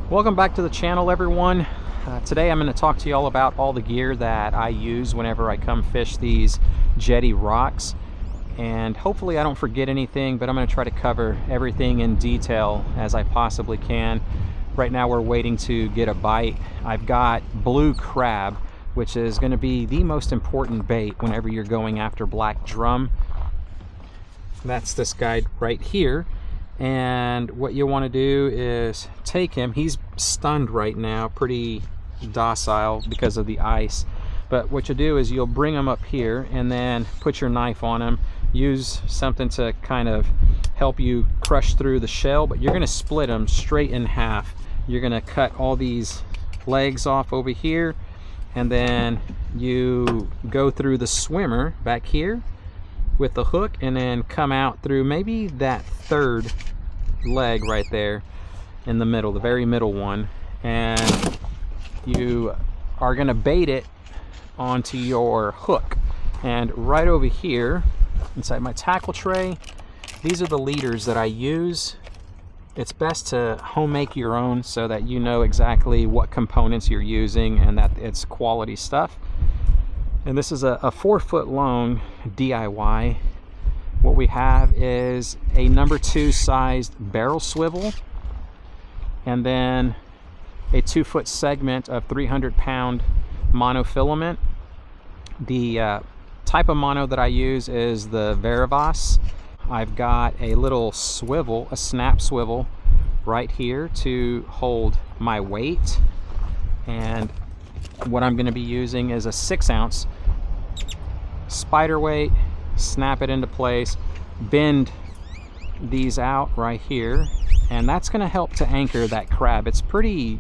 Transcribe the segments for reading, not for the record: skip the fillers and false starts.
Welcome back to the channel, everyone. Today I'm going to talk to you all about all the gear that I use whenever I come fish these jetty rocks, and hopefully I don't forget anything, but I'm going to try to cover everything in detail as I possibly can. Right now we're waiting to get a bite. I've got blue crab, which is going to be the most important bait whenever you're going after black drum. That's this guy right here. And what you want to do is take him. He's stunned right now, pretty docile because of the ice. But what you do is you'll bring him up here and then put your knife on him. Use something to kind of help you crush through the shell, but you're going to split him straight in half. You're going to cut all these legs off over here, and then you go through the swimmer back here with the hook and then come out through maybe that third leg right there in the middle, the very middle one, and you are going to bait it onto your hook. And right over here inside my tackle tray, these are the leaders that I use. It's best to home make your own so that you know exactly what components you're using and that it's quality stuff. And this is a 4-foot long DIY. What we have is a number 2 sized barrel swivel, and then a 2-foot segment of 300-pound monofilament. The type of mono that I use is the Varivas. I've got a little swivel, a snap swivel right here to hold my weight, and what I'm going to be using is a 6-ounce spider weight. Snap it into place, bend these out right here, and that's going to help to anchor that crab. It's a pretty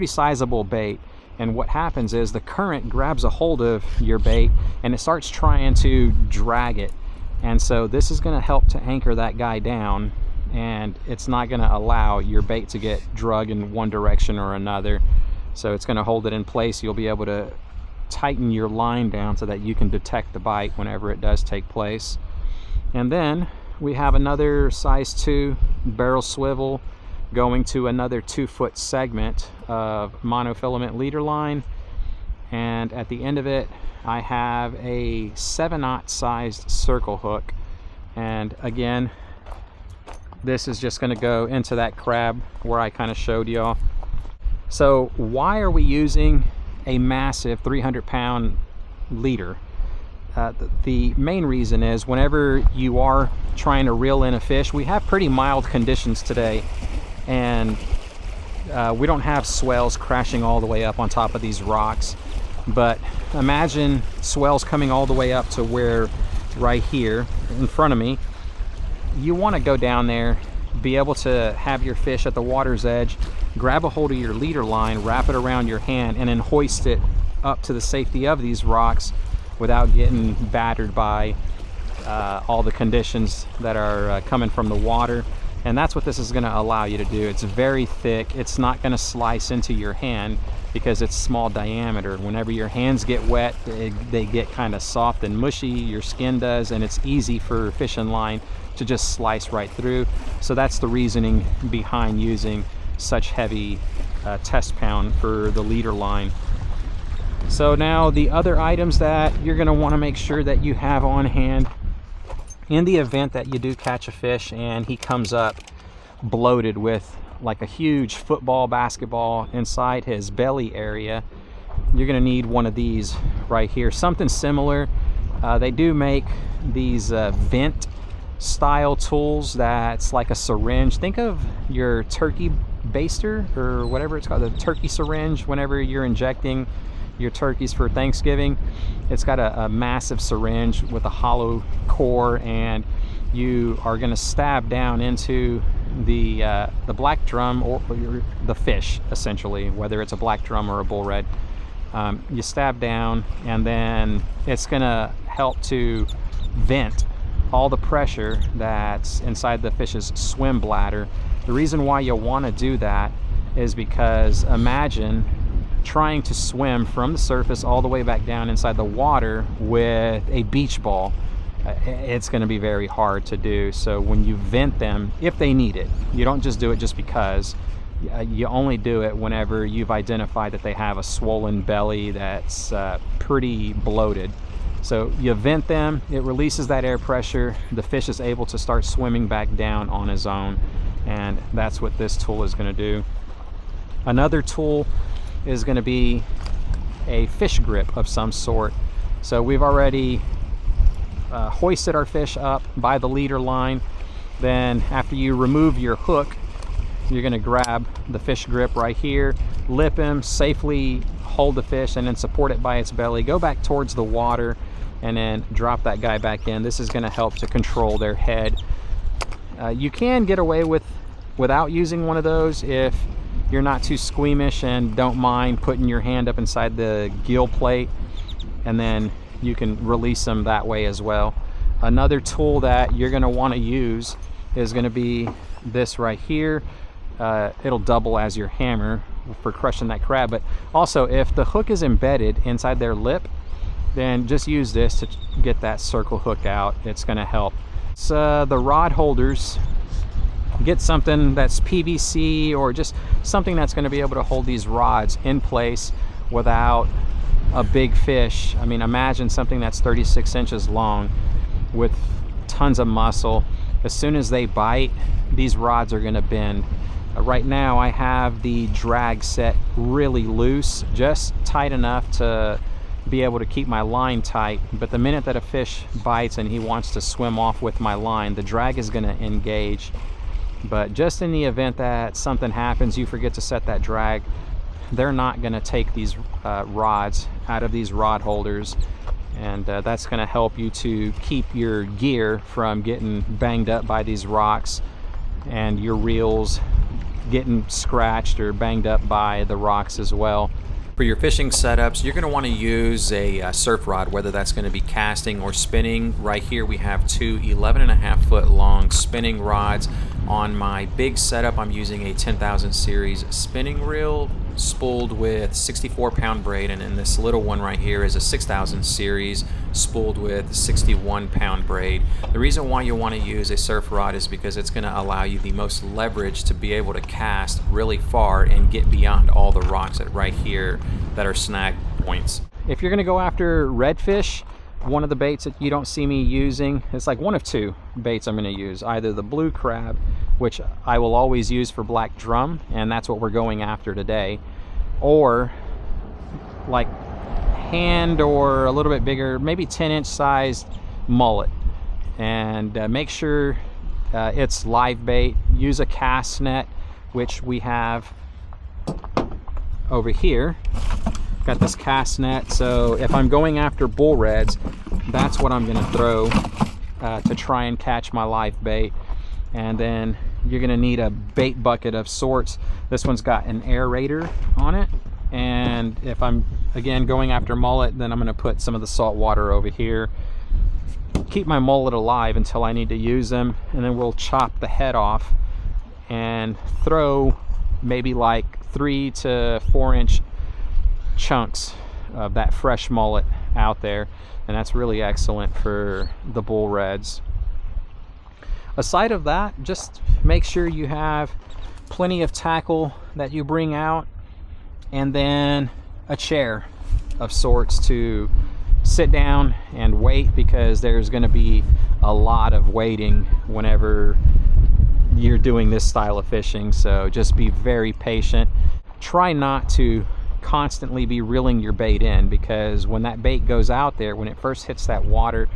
sizable bait, and what happens is the current grabs a hold of your bait and it starts trying to drag it, and so this is going to help to anchor that guy down, and it's not going to allow your bait to get drug in one direction or another. So it's going to hold it in place. You'll be able to tighten your line down so that you can detect the bite whenever it does take place. And then we have another size 2 barrel swivel going to another 2-foot segment of monofilament leader line, and at the end of it I have a 7/0 sized circle hook, and again this is just going to go into that crab where I kind of showed y'all. So why are we using a massive 300-pound leader? The main reason is whenever you are trying to reel in a fish, we have pretty mild conditions today, and we don't have swells crashing all the way up on top of these rocks. But imagine swells coming all the way up to where right here in front of me. You want to go down there, be able to have your fish at the water's edge, grab a hold of your leader line, wrap it around your hand, and then hoist it up to the safety of these rocks without getting battered by all the conditions that are coming from the water. And that's what this is going to allow you to do. It's very thick. It's not going to slice into your hand because it's small diameter. Whenever your hands get wet, they get kind of soft and mushy, your skin does, and it's easy for fishing line to just slice right through. So that's the reasoning behind using such heavy test pound for the leader line. So now the other items that you're going to want to make sure that you have on hand in the event that you do catch a fish and he comes up bloated with like a huge football, basketball inside his belly area, you're going to need one of these right here, something similar. They do make these vent style tools that's like a syringe. Think of your turkey baster or whatever it's called, the turkey syringe, whenever you're injecting your turkeys for Thanksgiving. It's got a massive syringe with a hollow core, and you are going to stab down into the black drum, or the fish essentially, whether it's a black drum or a bull red. You stab down, and then it's going to help to vent all the pressure that's inside the fish's swim bladder. The reason why you'll want to do that is because imagine trying to swim from the surface all the way back down inside the water with a beach ball. It's going to be very hard to do. So when you vent them, if they need it, you don't just do it just because, you only do it whenever you've identified that they have a swollen belly that's pretty bloated. So you vent them, it releases that air pressure, the fish is able to start swimming back down on his own, and that's what this tool is going to do. Another tool is going to be a fish grip of some sort. So we've already hoisted our fish up by the leader line. Then after you remove your hook, you're going to grab the fish grip right here, lip him, safely hold the fish, and then support it by its belly, go back towards the water, and then drop that guy back in. This is going to help to control their head. You can get away without using one of those if you're not too squeamish and don't mind putting your hand up inside the gill plate, and then you can release them that way as well. Another tool that you're going to want to use is going to be this right here. It'll double as your hammer for crushing that crab, but also if the hook is embedded inside their lip, then just use this to get that circle hook out. It's going to help. So the rod holders, get something that's PVC or just something that's going to be able to hold these rods in place without a big fish. I mean, imagine something that's 36 inches long with tons of muscle. As soon as they bite, these rods are going to bend. Right now I have the drag set really loose, just tight enough to be able to keep my line tight, but the minute that a fish bites and he wants to swim off with my line, the drag is going to engage. But just in the event that something happens, you forget to set that drag, they're not going to take these rods out of these rod holders, and that's going to help you to keep your gear from getting banged up by these rocks and your reels getting scratched or banged up by the rocks as well. For your fishing setups, you're going to want to use a surf rod, whether that's going to be casting or spinning. Right here we have two 11.5 foot long spinning rods. On my big setup, I'm using a 10,000 series spinning reel spooled with 64 pound braid, and in this little one right here is a 6,000 series spooled with 61 pound braid. The reason why you want to use a surf rod is because it's going to allow you the most leverage to be able to cast really far and get beyond all the rocks that right here that are snag points. If you're going to go after redfish, one of the baits that you don't see me using, it's like one of two baits I'm going to use. Either the blue crab, which I will always use for black drum, and that's what we're going after today, or like hand or a little bit bigger, maybe 10-inch sized mullet. And make sure it's live bait. Use a cast net, which we have over here. Got this cast net, so if I'm going after bull reds, that's what I'm going to throw to try and catch my live bait. And then you're going to need a bait bucket of sorts. This one's got an aerator on it, and if I'm again going after mullet, then I'm going to put some of the salt water over here, keep my mullet alive until I need to use them, and then we'll chop the head off and throw maybe like 3 to 4 inch chunks of that fresh mullet out there, and that's really excellent for the bull reds. Aside of that, just make sure you have plenty of tackle that you bring out, and then a chair of sorts to sit down and wait, because there's going to be a lot of waiting whenever you're doing this style of fishing. So just be very patient. Try not to constantly be reeling your bait in, because when that bait goes out there, when it first hits that water,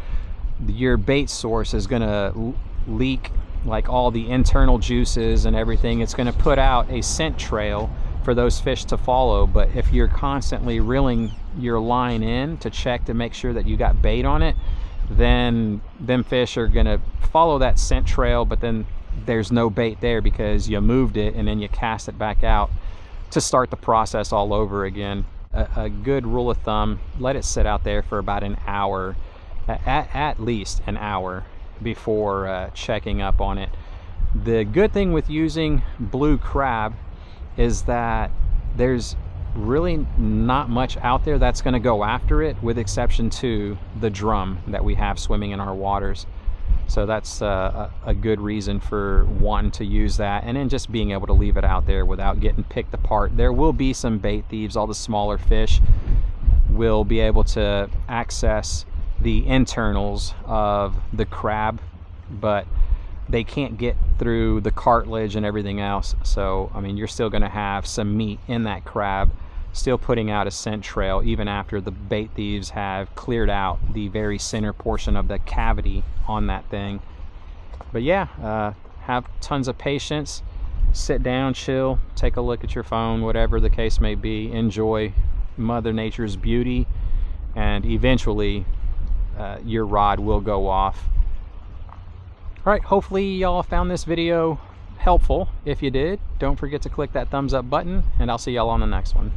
your bait source is going to leak like all the internal juices and everything. It's going to put out a scent trail for those fish to follow. But if you're constantly reeling your line in to check to make sure that you got bait on it, then them fish are going to follow that scent trail, but then there's no bait there because you moved it and then you cast it back out to start the process all over again. A good rule of thumb, let it sit out there for about an hour, at least an hour, before checking up on it. The good thing with using blue crab is that there's really not much out there that's going to go after it, with exception to the drum that we have swimming in our waters. So that's a good reason for wanting to use that, and then just being able to leave it out there without getting picked apart. There will be some bait thieves. All the smaller fish will be able to access the internals of the crab, but they can't get through the cartilage and everything else. So I mean, you're still going to have some meat in that crab, still putting out a scent trail even after the bait thieves have cleared out the very center portion of the cavity on that thing. But yeah, have tons of patience, sit down, chill, take a look at your phone, whatever the case may be, enjoy Mother Nature's beauty, and eventually your rod will go off. All right, hopefully y'all found this video helpful. If you did, don't forget to click that thumbs up button, and I'll see y'all on the next one.